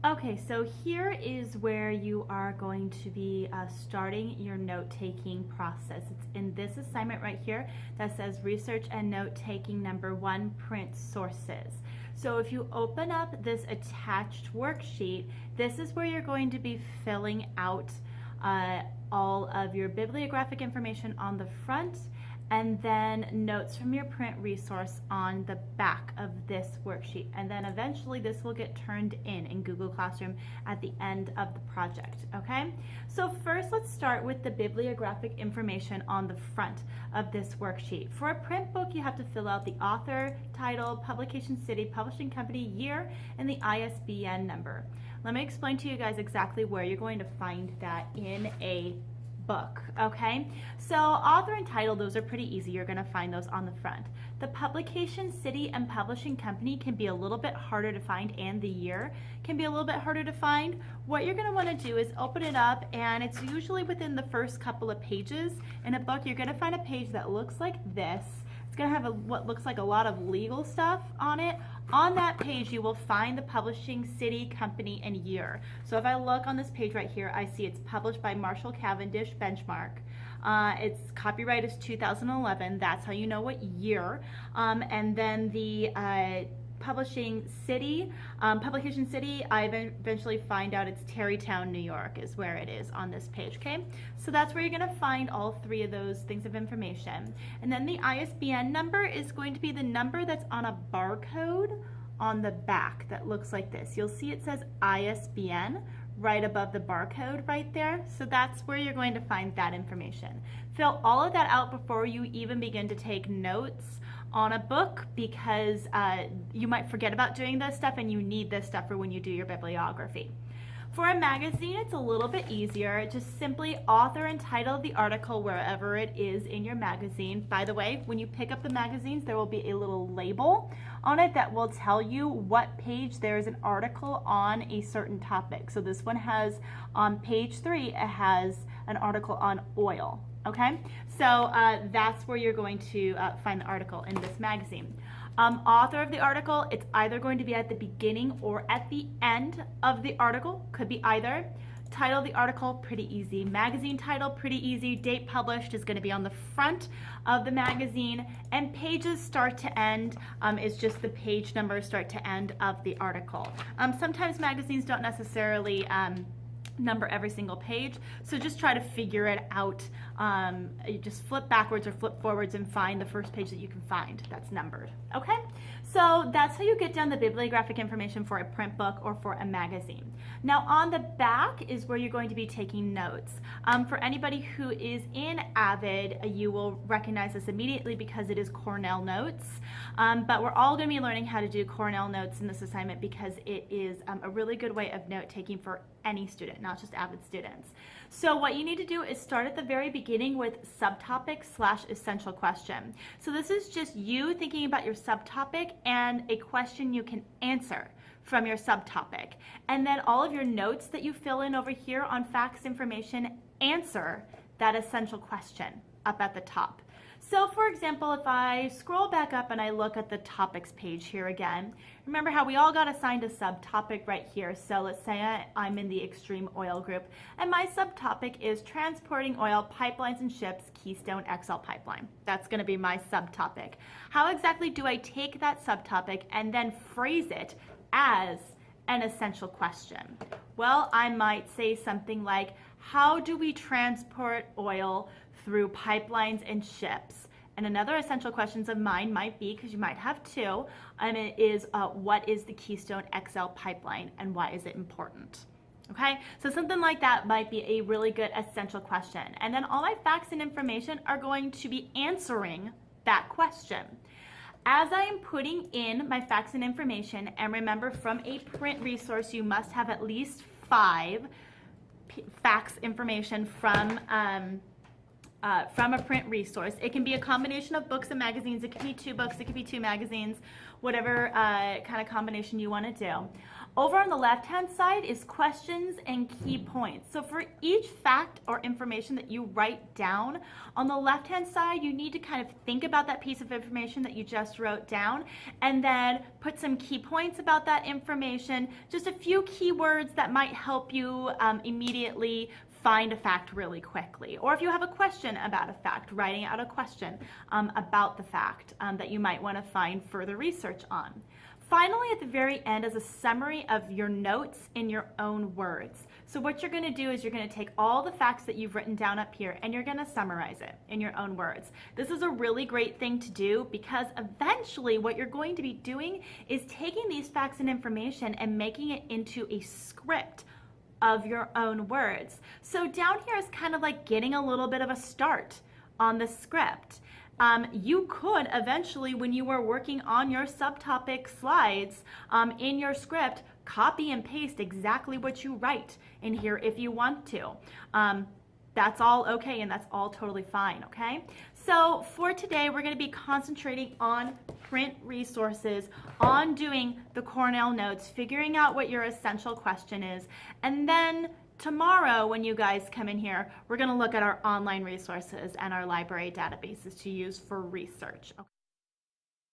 Okay, so here is where you are going to be starting your note-taking process. It's in this assignment right here that says Research and Note-Taking number 1, Print Sources. So if you open up this attached worksheet, this is where you're going to be filling out all of your bibliographic information on the front, and then notes from your print resource on the back of this worksheet. And then eventually this will get turned in Google Classroom at the end of the project, okay? So first let's start with the bibliographic information on the front of this worksheet. For a print book, you have to fill out the author, title, publication city, publishing company, year, and the ISBN number. Let me explain to you guys exactly where you're going to find that in a book, okay? So author and title, those are pretty easy. You're going to find those on the front. The publication city and publishing company can be a little bit harder to find, and the year can be a little bit harder to find. What you're going to want to do is open it up, and it's usually within the first couple of pages. In a book, you're going to find a page that looks like this. It's going to have what looks like a lot of legal stuff on it. On that page, you will find the publishing city, company, and year. So if I look on this page right here, I see it's published by Marshall Cavendish Benchmark. Its copyright is 2011. That's how you know what year. And then the publication city, I eventually find out it's Tarrytown, New York is where it is on this page, okay? So that's where you're going to find all three of those things of information. And then the ISBN number is going to be the number that's on a barcode on the back that looks like this. You'll see it says ISBN right above the barcode right there. So that's where you're going to find that information. Fill all of that out before you even begin to take notes on a book, because you might forget about doing this stuff, and you need this stuff for when you do your bibliography. For a magazine, it's a little bit easier. Just simply author and title of the article wherever it is in your magazine. By the way, when you pick up the magazines, there will be a little label on it that will tell you what page there is an article on a certain topic. So this one has, on page 3, it has an article on oil. Okay, so that's where you're going to find the article in this magazine. Author of the article, it's either going to be at the beginning or at the end of the article. Could be either. Title of the article, pretty easy. Magazine title, pretty easy. Date published is going to be on the front of the magazine. And pages start to end is just the page number start to end of the article. Sometimes magazines don't necessarily number every single page, so just try to figure it out. You just flip backwards or flip forwards and find the first page that you can find that's numbered. Okay, so that's how you get down the bibliographic information for a print book or for a magazine. Now on the back is where you're going to be taking notes. For anybody who is in Avid, you will recognize this immediately because it is Cornell Notes, but we're all going to be learning how to do Cornell Notes in this assignment because it is a really good way of note taking for any student, not just Avid students. So what you need to do is start at the very beginning with subtopic / essential question. So this is just you thinking about your subtopic and a question you can answer from your subtopic. And then all of your notes that you fill in over here on facts information answer that essential question up at the top. So for example, if I scroll back up and I look at the topics page here again, remember how we all got assigned a subtopic right here. So let's say I'm in the extreme oil group, and my subtopic is transporting oil, pipelines and ships, Keystone XL pipeline. That's going to be my subtopic. How exactly do I take that subtopic and then phrase it as an essential question? Well, I might say something like, how do we transport oil through pipelines and ships? And another essential questions of mine might be, because you might have two, and it is what is the Keystone XL pipeline and why is it important? Okay, so something like that might be a really good essential question. And then all my facts and information are going to be answering that question. As I am putting in my facts and information, and remember from a print resource, you must have at least 5 facts information from a print resource. It can be a combination of books and magazines. It can be 2 books, it can be 2 magazines, whatever kind of combination you want to do. Over on the left-hand side is questions and key points. So for each fact or information that you write down, on the left-hand side, you need to kind of think about that piece of information that you just wrote down and then put some key points about that information, just a few keywords that might help you immediately find a fact really quickly. Or if you have a question about a fact, writing out a question about the fact that you might want to find further research on. Finally, at the very end is a summary of your notes in your own words. So what you're going to do is you're going to take all the facts that you've written down up here and you're going to summarize it in your own words. This is a really great thing to do because eventually what you're going to be doing is taking these facts and information and making it into a script of your own words. So down here is kind of like getting a little bit of a start on the script. You could eventually, when you are working on your subtopic slides in your script, copy and paste exactly what you write in here if you want to. That's all okay and that's all totally fine, okay? So for today, we're going to be concentrating on print resources, on doing the Cornell notes, figuring out what your essential question is, and then tomorrow, when you guys come in here, we're going to look at our online resources and our library databases to use for research. Okay.